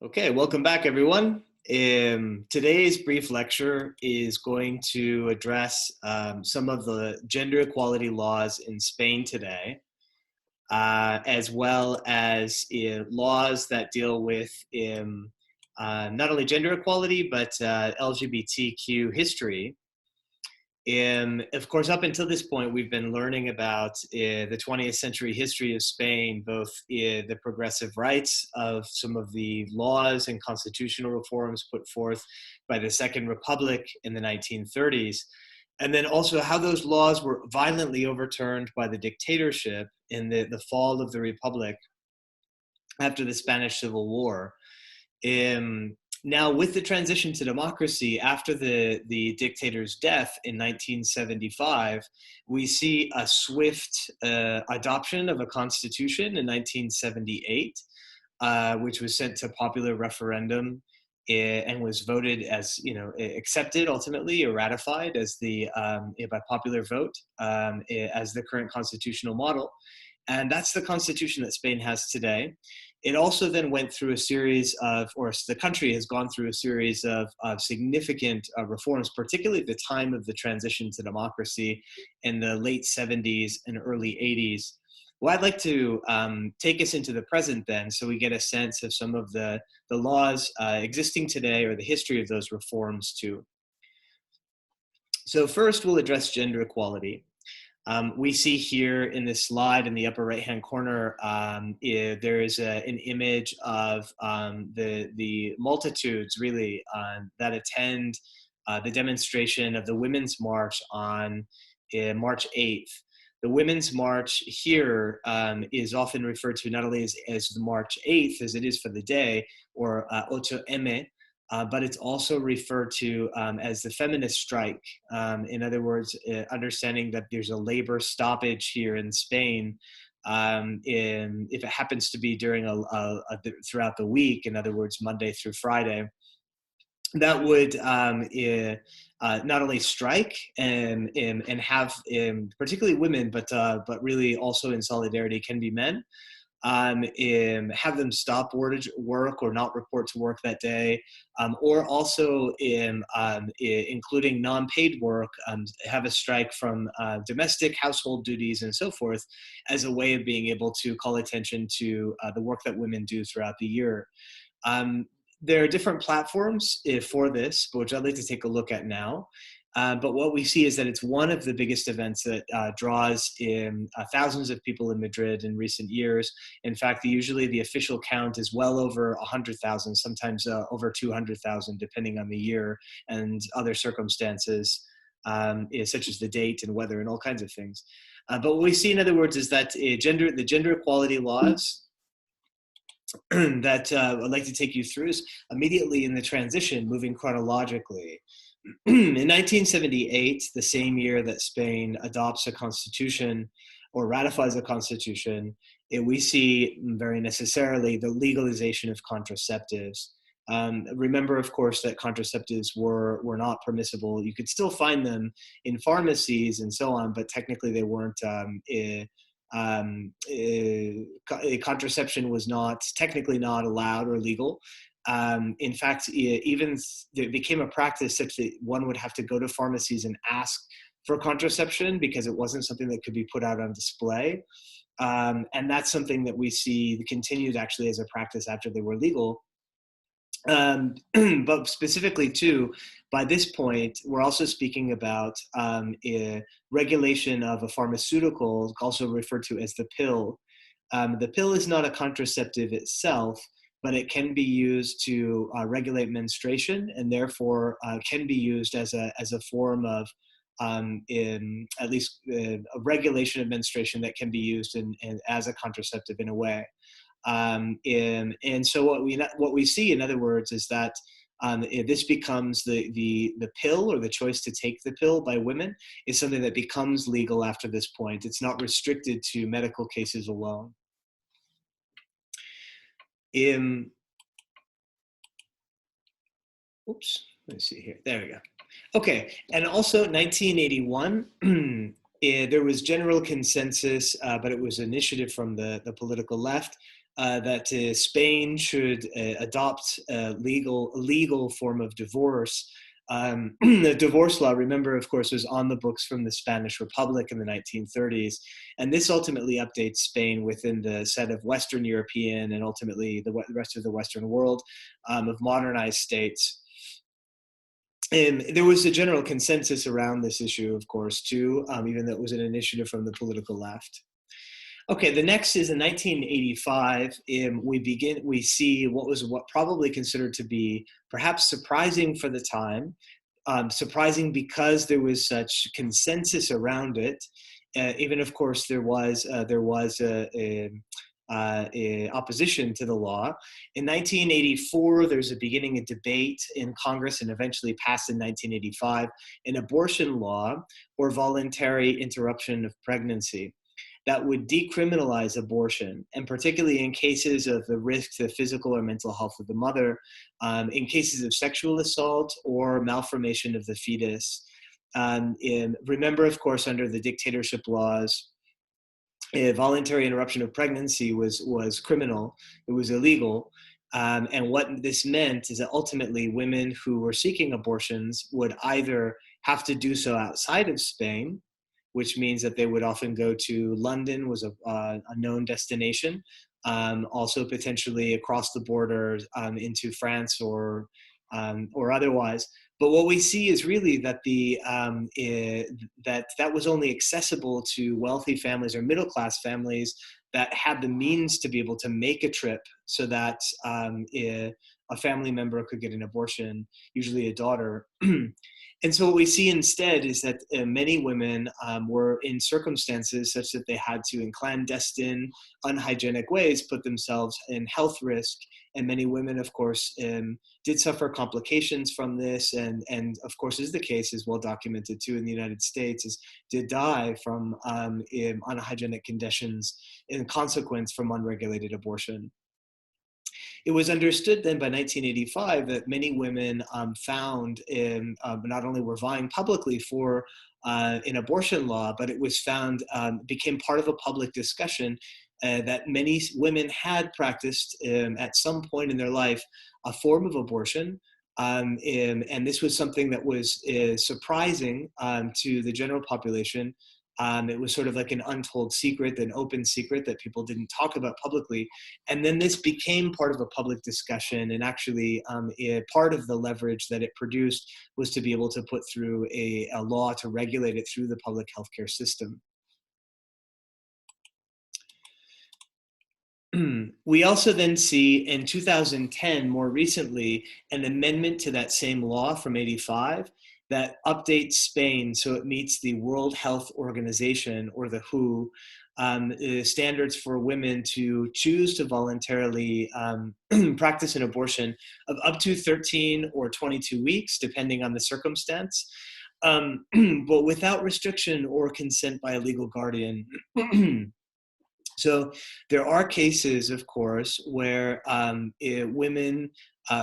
Okay, welcome back, everyone. Today's brief lecture is going to address some of the gender equality laws in Spain today, as well as laws that deal with not only gender equality, but LGBTQ history. Of course, up until this point, we've been learning about the 20th century history of Spain, both the progressive rights of some of the laws and constitutional reforms put forth by the Second Republic in the 1930s, and then also how those laws were violently overturned by the dictatorship in the fall of the Republic after the Spanish Civil War. Now, with the transition to democracy after the dictator's death in 1975, we see a swift adoption of a constitution in 1978, which was sent to popular referendum and was voted as, accepted ultimately or ratified as by popular vote as the current constitutional model. And that's the constitution that Spain has today. It also then went through a series of, or the country has gone through a series of significant reforms, particularly at the time of the transition to democracy in the late 70s and early 80s. Well, I'd like to take us into the present then, so we get a sense of some of the laws existing today or the history of those reforms too. So first, we'll address gender equality. We see here in this slide in the upper right-hand corner, there is an image of the multitudes really that attend the demonstration of the Women's March on March 8th. The Women's March here is often referred to not only as the March 8th, as it is for the day, or 8M, but it's also referred to as the feminist strike. In other words, understanding that there's a labor stoppage here in Spain, if it happens to be during throughout the week, in other words, Monday through Friday, that would not only strike and have particularly women, but really also in solidarity can be men. Have them stop work or not report to work that day, or also including non-paid work, have a strike from domestic household duties and so forth as a way of being able to call attention to the work that women do throughout the year. There are different platforms for this, which I'd like to take a look at now. But what we see is that it's one of the biggest events that draws in thousands of people in Madrid in recent years. In fact, usually the official count is well over 100,000, sometimes over 200,000, depending on the year and other circumstances, such as the date and weather and all kinds of things. But what we see, in other words, is that the gender equality laws that I'd like to take you through is immediately in the transition, moving chronologically. In 1978, the same year that Spain adopts a constitution or ratifies a constitution, we see very necessarily the legalization of contraceptives. Remember, of course, that contraceptives were not permissible. You could still find them in pharmacies and so on, but technically they weren't. Contraception was not technically not allowed or legal. In fact, even it became a practice such that one would have to go to pharmacies and ask for contraception because it wasn't something that could be put out on display. And that's something that we see continued actually as a practice after they were legal. But specifically too, by this point, we're also speaking about regulation of a pharmaceutical, also referred to as the pill. The pill is not a contraceptive itself, but it can be used to regulate menstruation, and therefore can be used as a form of at least a regulation of menstruation that can be used as a contraceptive in a way. And so what we see, in other words, is that this becomes the pill, or the choice to take the pill by women, is something that becomes legal after this point. It's not restricted to medical cases alone. Oops, let me see here. There we go. Okay, and also 1981, there was general consensus, but it was initiative from the political left, that Spain should adopt a legal form of divorce. The divorce law, remember, of course, was on the books from the Spanish Republic in the 1930s. And this ultimately updates Spain within the set of Western European and ultimately the rest of the Western world of modernized states. And there was a general consensus around this issue, of course, too, even though it was an initiative from the political left. Okay, the next is in 1985. We see what probably considered to be perhaps surprising for the time, surprising because there was such consensus around it. Even, of course, there was a opposition to the law. In 1984, there's a beginning of debate in Congress and eventually passed in 1985, an abortion law or voluntary interruption of pregnancy that would decriminalize abortion, and particularly in cases of the risk to the physical or mental health of the mother, in cases of sexual assault or malformation of the fetus. Remember, of course, under the dictatorship laws, a voluntary interruption of pregnancy was criminal. It was illegal. And what this meant is that ultimately women who were seeking abortions would either have to do so outside of Spain, which means that they would often go to London, was a known destination, also potentially across the border into France or otherwise. But what we see is really that that was only accessible to wealthy families or middle class families that had the means to be able to make a trip, so that a family member could get an abortion, usually a daughter. And so what we see instead is that many women were in circumstances such that they had to, in clandestine, unhygienic ways, put themselves in health risk. And many women, of course, did suffer complications from this, and of course, is the case, is well documented too in the United States, is did die from unhygienic conditions in consequence from unregulated abortion. It was understood then by 1985 that many women found not only were vying publicly for an abortion law, but it was found, became part of a public discussion that many women had practiced at some point in their life a form of abortion. And this was something that was surprising to the general population. It was sort of like an untold secret, an open secret that people didn't talk about publicly. And then this became part of a public discussion, and actually part of the leverage that it produced was to be able to put through a law to regulate it through the public healthcare system. We also then see in 2010, more recently, an amendment to that same law from 85 that updates Spain so it meets the World Health Organization, or the WHO, standards for women to choose to voluntarily practice an abortion of up to 13 or 22 weeks, depending on the circumstance, but without restriction or consent by a legal guardian. So there are cases, of course, where women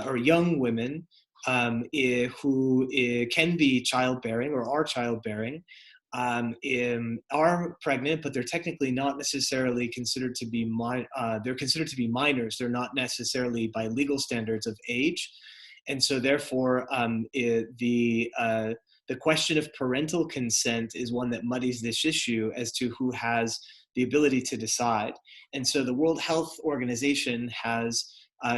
or young women who can be childbearing or are childbearing are pregnant, but they're technically not necessarily considered to be they're considered to be minors. They're not necessarily by legal standards of age, and so therefore the question of parental consent is one that muddies this issue as to who has the ability to decide. And so the World Health Organization has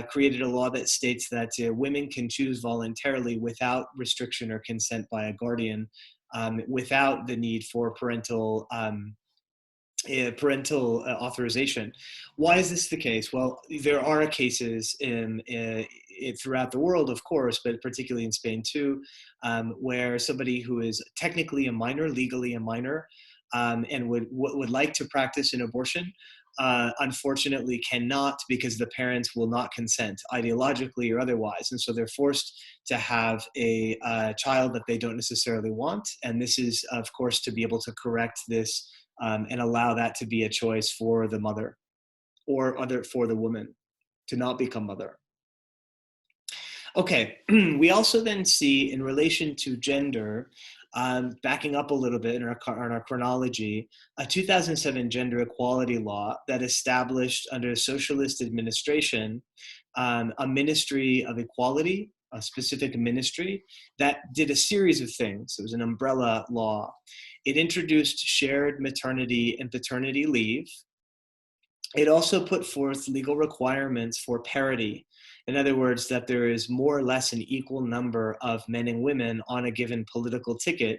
created a law that states that women can choose voluntarily without restriction or consent by a guardian, without the need for parental authorization. Why is this the case? Well, there are cases throughout the world, of course, but particularly in Spain too, where somebody who is technically a minor, legally a minor, and would like to practice an abortion, unfortunately cannot, because the parents will not consent, ideologically or otherwise. And so they're forced to have a child that they don't necessarily want. And this is, of course, to be able to correct this and allow that to be a choice for the mother or for the woman to not become mother. Okay, we also then see, in relation to gender, Backing up a little bit in our chronology, a 2007 gender equality law that established under a socialist administration a ministry of equality, a specific ministry that did a series of things. It was an umbrella law. It introduced shared maternity and paternity leave. It also put forth legal requirements for parity. In other words, that there is more or less an equal number of men and women on a given political ticket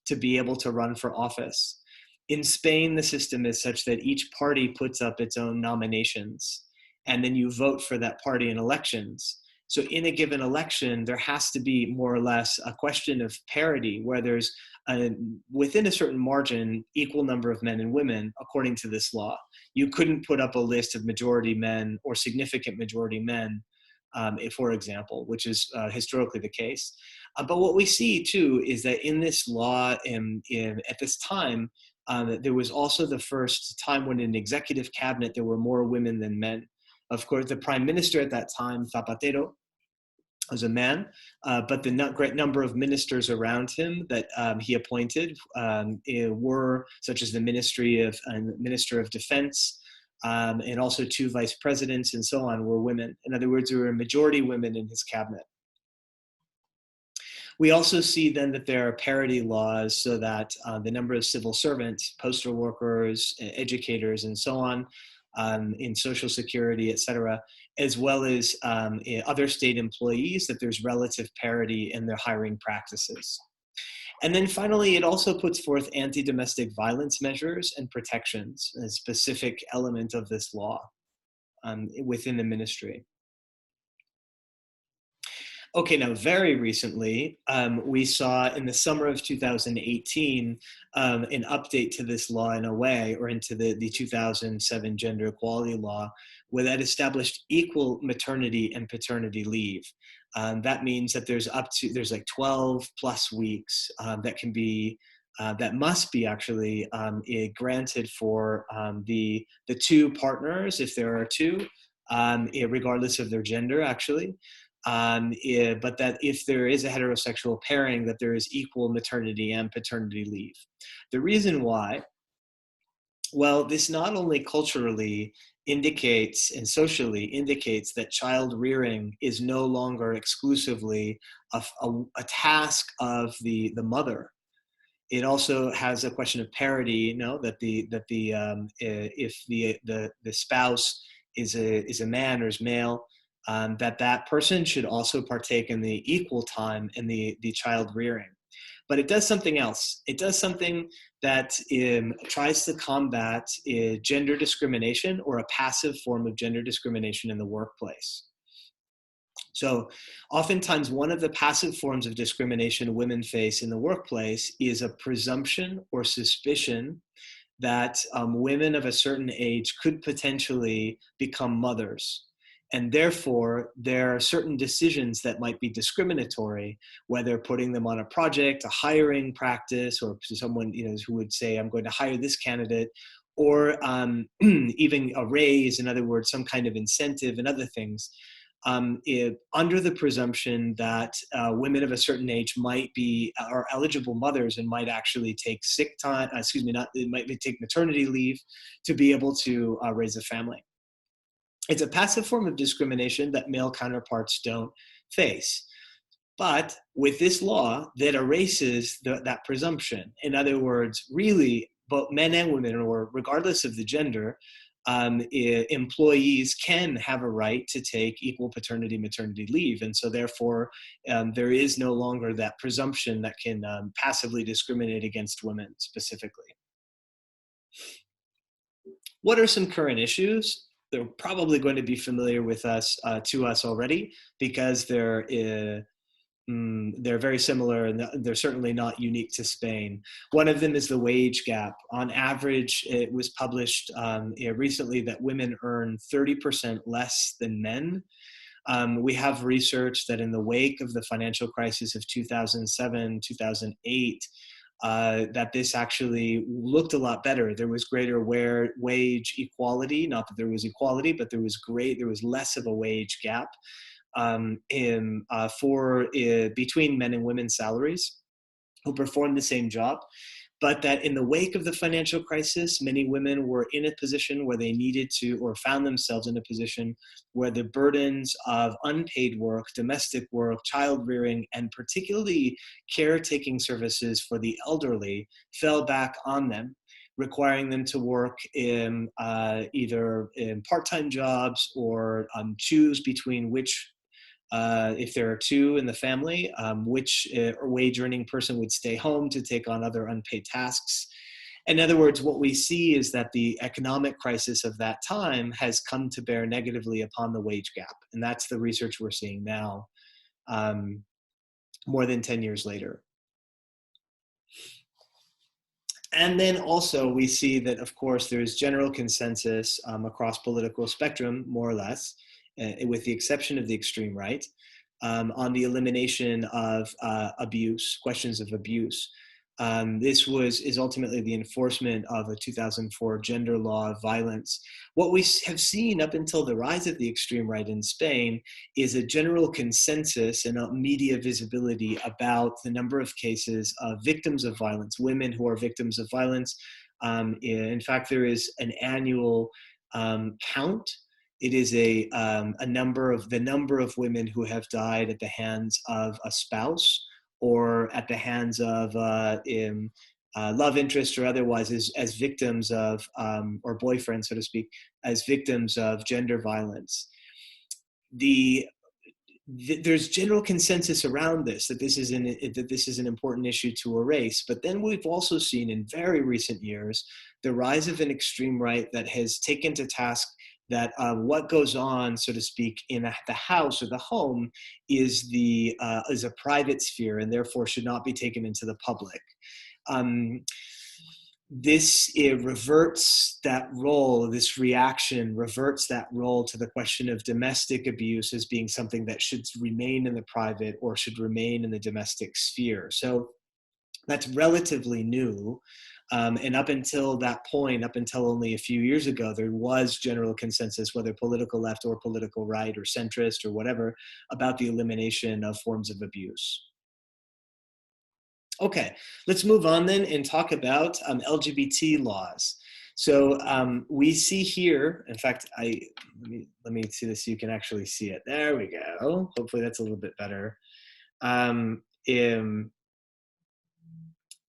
to be able to run for office. In Spain, the system is such that each party puts up its own nominations, and then you vote for that party in elections. So in a given election, there has to be more or less a question of parity where there's within a certain margin, equal number of men and women according to this law. You couldn't put up a list of majority men or significant majority men, for example, which is historically the case. But what we see too is that in this law, at this time, there was also the first time when in executive cabinet there were more women than men. Of course, the prime minister at that time, Zapatero, was a man, but the great number of ministers around him that he appointed were such as the Minister of Defense, and also two vice presidents and so on were women. In other words, there were a majority women in his cabinet. We also see then that there are parity laws so that the number of civil servants, postal workers, educators, and so on, in Social Security, et cetera, as well as other state employees, that there's relative parity in their hiring practices. And then finally, it also puts forth anti-domestic violence measures and protections, a specific element of this law within the ministry. Okay, now very recently, we saw in the summer of 2018 an update to this law in a way, or into the 2007 gender equality law, where that established equal maternity and paternity leave. That means that there's like 12 plus weeks that can be that must be actually granted for the two partners, if there are two, regardless of their gender, actually. But that if there is a heterosexual pairing, that there is equal maternity and paternity leave. The reason why, well, this not only culturally indicates and socially indicates that child rearing is no longer exclusively a task of the mother. It also has a question of parity, that if the spouse is a man or is male, that person should also partake in the equal time in the child rearing. But it does something else. It does something that tries to combat gender discrimination, or a passive form of gender discrimination in the workplace. So oftentimes one of the passive forms of discrimination women face in the workplace is a presumption or suspicion that women of a certain age could potentially become mothers. And therefore, there are certain decisions that might be discriminatory, whether putting them on a project, a hiring practice, or someone who would say, I'm going to hire this candidate, or even a raise, in other words, some kind of incentive and other things. Under the presumption that women of a certain age are eligible mothers and might actually take sick time, might take maternity leave to be able to raise a family. It's a passive form of discrimination that male counterparts don't face. But with this law, that erases that presumption. In other words, really, both men and women, or regardless of the gender, employees can have a right to take equal paternity maternity leave. And so therefore, there is no longer that presumption that can passively discriminate against women specifically. What are some current issues? They're probably going to be familiar with us already, because they're very similar, and they're certainly not unique to Spain. One of them is the wage gap. On average, it was published recently that women earn 30% less than men. We have research that in the wake of the financial crisis of 2007, 2008, that this actually looked a lot better. There was greater wage equality, not that there was equality, but there was less of a wage gap between men and women's salaries. who performed the same job, but that in the wake of the financial crisis, many women were in a position where they needed to, or found themselves in a position where the burdens of unpaid work, domestic work, child rearing, and particularly caretaking services for the elderly fell back on them, requiring them to work in either in part-time jobs or choose between which if there are two in the family, which wage earning person would stay home to take on other unpaid tasks. In other words, what we see is that the economic crisis of that time has come to bear negatively upon the wage gap. And that's the research we're seeing now, um, more than 10 years later. And then also we see that, of course, there's general consensus across political spectrum, more or less, with the exception of the extreme right, on the elimination of abuse, questions of abuse. This is ultimately the enforcement of a 2004 gender law of violence. What we have seen up until the rise of the extreme right in Spain is a general consensus and a media visibility about the number of cases of victims of violence, women who are victims of violence. In fact, there is an annual count. It is a number of the number of women who have died at the hands of a spouse or at the hands of love interest or otherwise as victims of, or boyfriends, so to speak, as victims of gender violence. There's general consensus around this, that this is an important issue to erase. But then we've also seen in very recent years the rise of an extreme right that has taken to task that what goes on, so to speak, in the house or the home is a private sphere and therefore should not be taken into the public. This reverts that role, this reaction reverts that role to the question of domestic abuse as being something that should remain in the private or should remain in the domestic sphere. So that's relatively new. And up until that point, up until only a few years ago, there was general consensus, whether political left or political right or centrist or whatever, about the elimination of forms of abuse. Okay, let's move on then and talk about LGBT laws. So we see here, in fact, let me see this so you can actually see it. There we go. Hopefully that's a little bit better.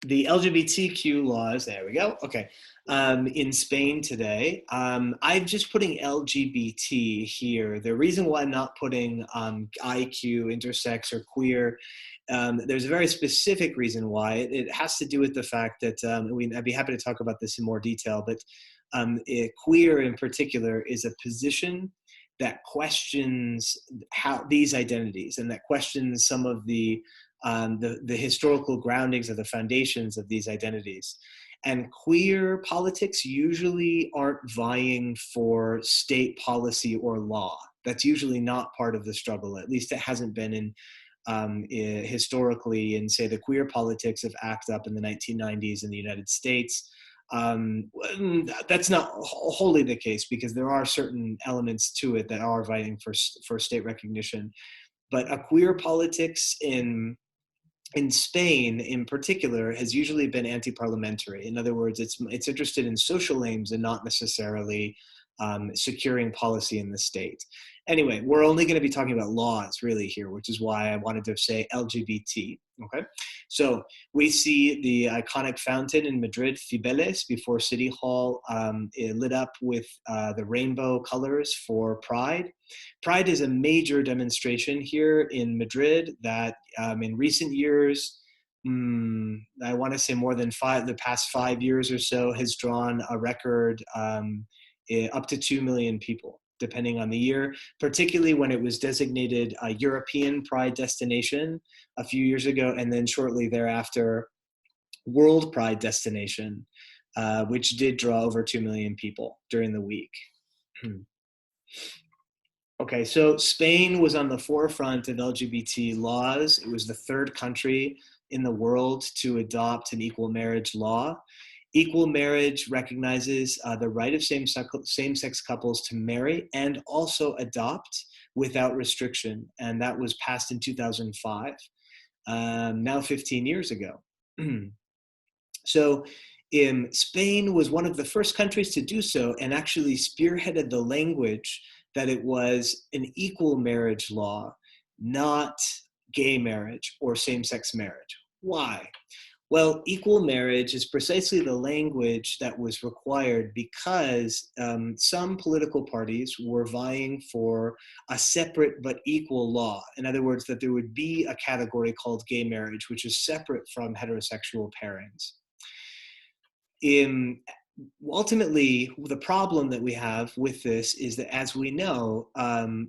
The LGBTQ laws, there we go, okay, in Spain today. I'm just putting LGBT here. The reason why I'm not putting IQ, intersex, or queer, there's a very specific reason why. It has to do with the fact that, I'd be happy to talk about this in more detail, but queer in particular is a position that questions how these identities and that questions some of the historical groundings of the foundations of these identities. And queer politics usually aren't vying for state policy or law. That's usually not part of the struggle. At least it hasn't been historically in, say, the queer politics of ACT UP in the 1990s in the United States. That's not wholly the case, because there are certain elements to it that are vying for state recognition. But a queer politics in Spain, in particular, has usually been anti-parliamentary. In other words, it's interested in social aims and not necessarily securing policy in the state. Anyway, we're only going to be talking about laws really here, which is why I wanted to say LGBT. Okay, so we see the iconic fountain in Madrid, Cibeles, before City Hall, lit up with the rainbow colors for Pride. Pride is a major demonstration here in Madrid that in recent years, I want to say more than the past 5 years or so, has drawn a record up to 2 million people, depending on the year, particularly when it was designated a European Pride destination a few years ago, and then shortly thereafter, World Pride destination, which did draw over 2 million people during the week. Okay, so Spain was on the forefront of LGBT laws. It was the third country in the world to adopt an equal marriage law. Equal marriage recognizes the right of same-sex couples to marry and also adopt without restriction, and that was passed in 2005, now 15 years ago. So Spain was one of the first countries to do so and actually spearheaded the language that it was an equal marriage law, not gay marriage or same-sex marriage. Why? Well, equal marriage is precisely the language that was required because some political parties were vying for a separate but equal law. In other words, that there would be a category called gay marriage, which is separate from heterosexual pairings. In ultimately, the problem that we have with this is that, as we know,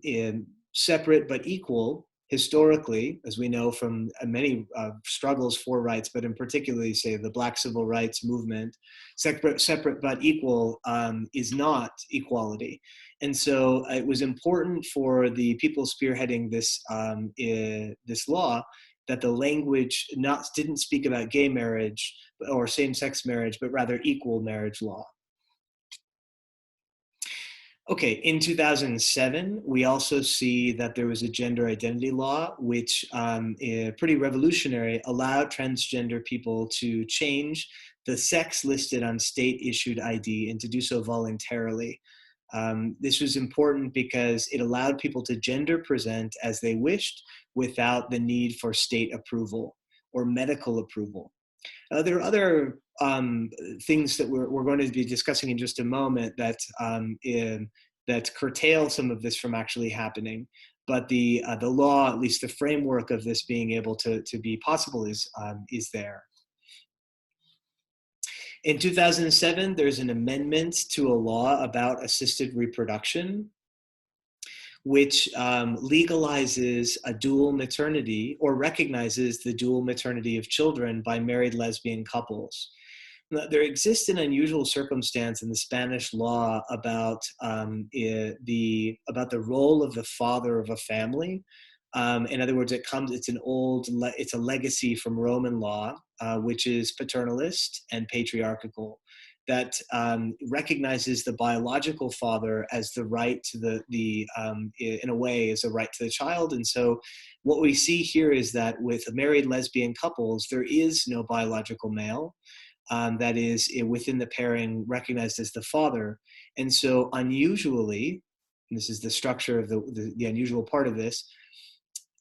in separate but equal, historically, as we know from many struggles for rights, but in particularly, say, the Black Civil Rights Movement, separate but equal is not equality. And so it was important for the people spearheading this law that the language didn't speak about gay marriage or same-sex marriage, but rather equal marriage law. Okay, in 2007, we also see that there was a gender identity law, which pretty revolutionary, allowed transgender people to change the sex listed on state-issued ID and to do so voluntarily. This was important because it allowed people to gender present as they wished without the need for state approval or medical approval. There are other things that we're going to be discussing in just a moment that curtail some of this from actually happening. But the law, at least the framework of this being able to be possible, is there. In 2007, there's an amendment to a law about assisted reproduction, which legalizes a dual maternity or recognizes the dual maternity of children by married lesbian couples. Now, there exists an unusual circumstance in the Spanish law about the role of the father of a family. In other words, it's a legacy from Roman law, which is paternalist and patriarchal, that recognizes the biological father as the right to in a way, as a right to the child. And so what we see here is that with married lesbian couples, there is no biological male that is within the pairing recognized as the father. And so unusually, and this is the structure of the unusual part of this,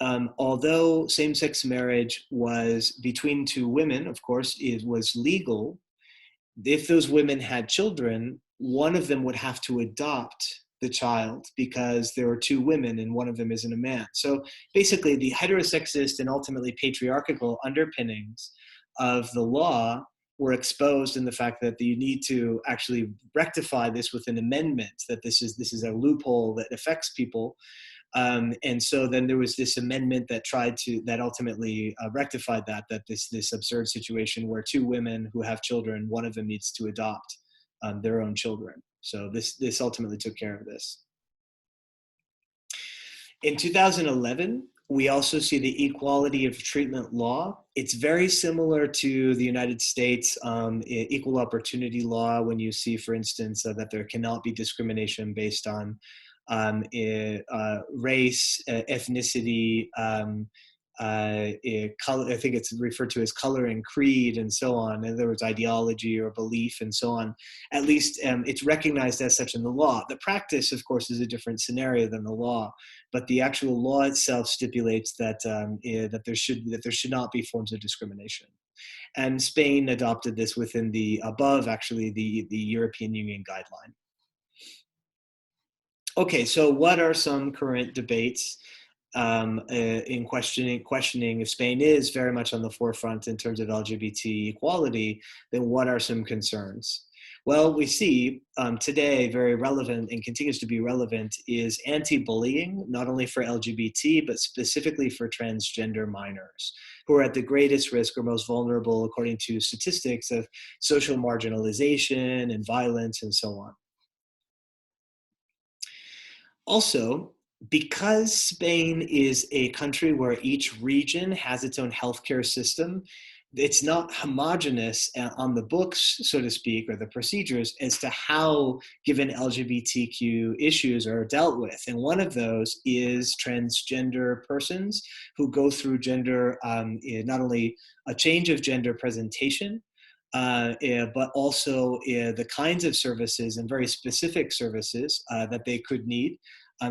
although same-sex marriage was between two women, of course, it was legal. If those women had children, one of them would have to adopt the child because there are two women and one of them isn't a man. So basically, the heterosexist and ultimately patriarchal underpinnings of the law were exposed in the fact that you need to actually rectify this with an amendment, that this is a loophole that affects people. And so then there was this amendment that ultimately rectified that this absurd situation where two women who have children, one of them needs to adopt their own children. So this ultimately took care of this. In 2011, we also see the equality of treatment law. It's very similar to the United States equal opportunity law, when you see, for instance, that there cannot be discrimination based on race, ethnicity, color. I think it's referred to as color and creed, and so on. In other words, ideology or belief, and so on. At least it's recognized as such in the law. The practice, of course, is a different scenario than the law, but the actual law itself stipulates that that there should not be forms of discrimination. And Spain adopted this within the European Union guideline. Okay, so what are some current debates in questioning if Spain is very much on the forefront in terms of LGBT equality? Then what are some concerns? Well, we see today very relevant and continues to be relevant is anti-bullying, not only for LGBT, but specifically for transgender minors, who are at the greatest risk or most vulnerable, according to statistics, of social marginalization and violence and so on. Also, because Spain is a country where each region has its own healthcare system, it's not homogenous on the books, so to speak, or the procedures as to how given LGBTQ issues are dealt with. And one of those is transgender persons who go through gender, not only a change of gender presentation, but also the kinds of services and very specific services that they could need.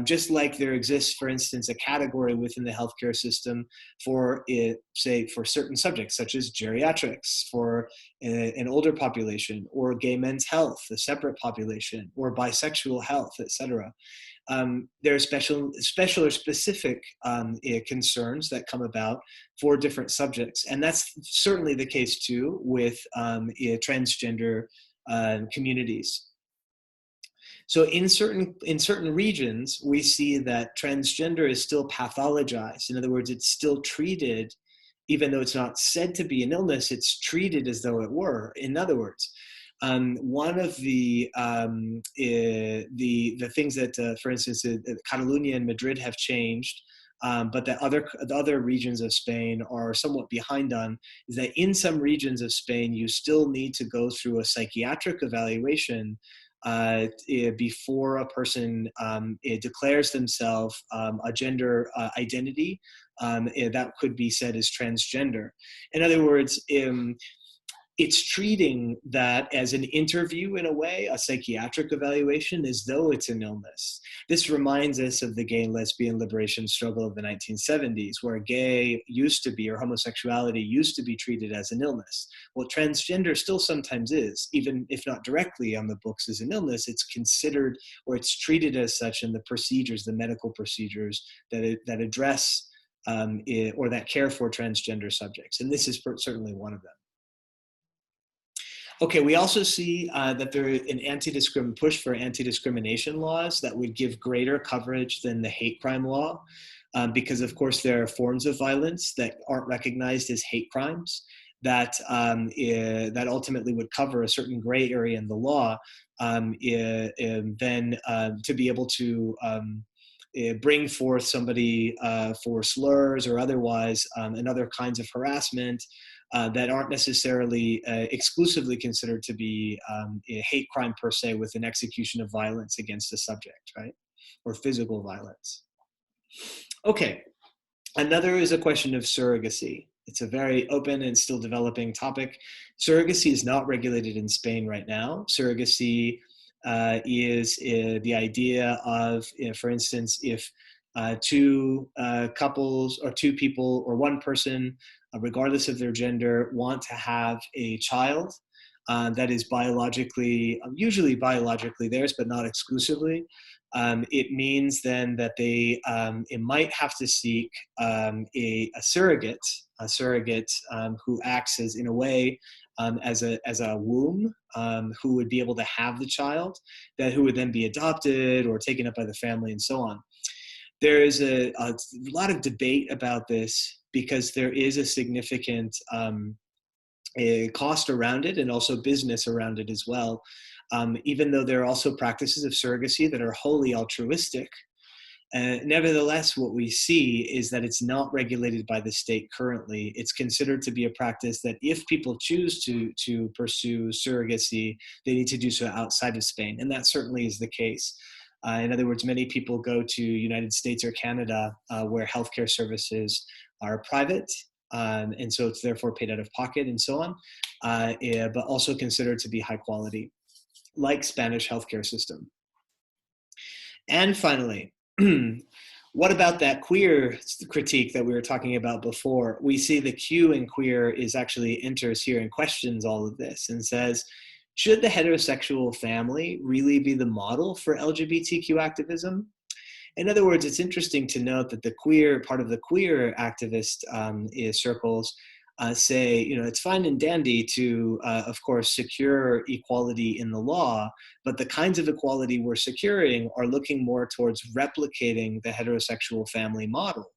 Just like there exists, for instance, a category within the healthcare system for, say, for certain subjects, such as geriatrics, for an older population, or gay men's health, a separate population, or bisexual health, etc. There are special or specific concerns that come about for different subjects. And that's certainly the case too with transgender communities. So in certain regions, we see that transgender is still pathologized. In other words, it's still treated, even though it's not said to be an illness, it's treated as though it were. In other words, one of the things that, for instance, Catalonia and Madrid have changed, but that the other regions of Spain are somewhat behind on, is that in some regions of Spain, you still need to go through a psychiatric evaluation before a person declares themselves a gender identity that could be said as transgender. In other words, it's treating that as an interview in a way, a psychiatric evaluation, as though it's an illness. This reminds us of the gay and lesbian liberation struggle of the 1970s, where gay used to be, or homosexuality used to be treated as an illness. Well, transgender still sometimes is, even if not directly on the books as an illness, it's considered, or it's treated as such in the procedures, the medical procedures that address or that care for transgender subjects. And this is certainly one of them. Okay, we also see that there is an push for anti-discrimination laws that would give greater coverage than the hate crime law, because of course there are forms of violence that aren't recognized as hate crimes that that ultimately would cover a certain gray area in the law, then to be able to bring forth somebody for slurs or otherwise and other kinds of harassment that aren't necessarily exclusively considered to be a hate crime per se, with an execution of violence against the subject, right? Or physical violence. Okay, another is a question of surrogacy. It's a very open and still developing topic. Surrogacy is not regulated in Spain right now. Surrogacy is the idea of, for instance, if two couples or two people or one person, regardless of their gender, want to have a child that is biologically, usually biologically theirs, but not exclusively, it means then that they it might have to seek a surrogate who acts as, in a way, as a womb, who would be able to have the child, who would then be adopted or taken up by the family and so on. There is a lot of debate about this because there is a significant cost around it and also business around it as well. Even though there are also practices of surrogacy that are wholly altruistic, nevertheless, what we see is that it's not regulated by the state currently. It's considered to be a practice that if people choose to pursue surrogacy, they need to do so outside of Spain, and that certainly is the case. In other words, many people go to United States or Canada where healthcare services are private, and so it's therefore paid out of pocket and so on, but also considered to be high quality, like Spanish healthcare system. And finally, what about that queer critique that we were talking about before? We see the Q in queer is actually enters here and questions all of this and says, should the heterosexual family really be the model for LGBTQ activism? In other words, it's interesting to note that the queer part of the queer activist circles say, it's fine and dandy to, of course, secure equality in the law, but the kinds of equality we're securing are looking more towards replicating the heterosexual family model.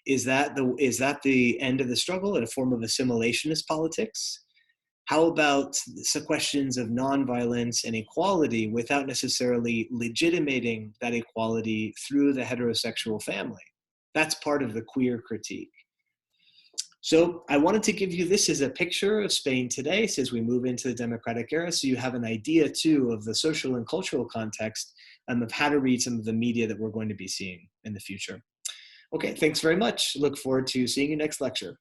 Is that the end of the struggle, in a form of assimilationist politics? How about some questions of nonviolence and equality without necessarily legitimating that equality through the heterosexual family? That's part of the queer critique. So I wanted to give you this as a picture of Spain today, so as we move into the democratic era, so you have an idea too of the social and cultural context of how to read some of the media that we're going to be seeing in the future. Okay, thanks very much. Look forward to seeing you next lecture.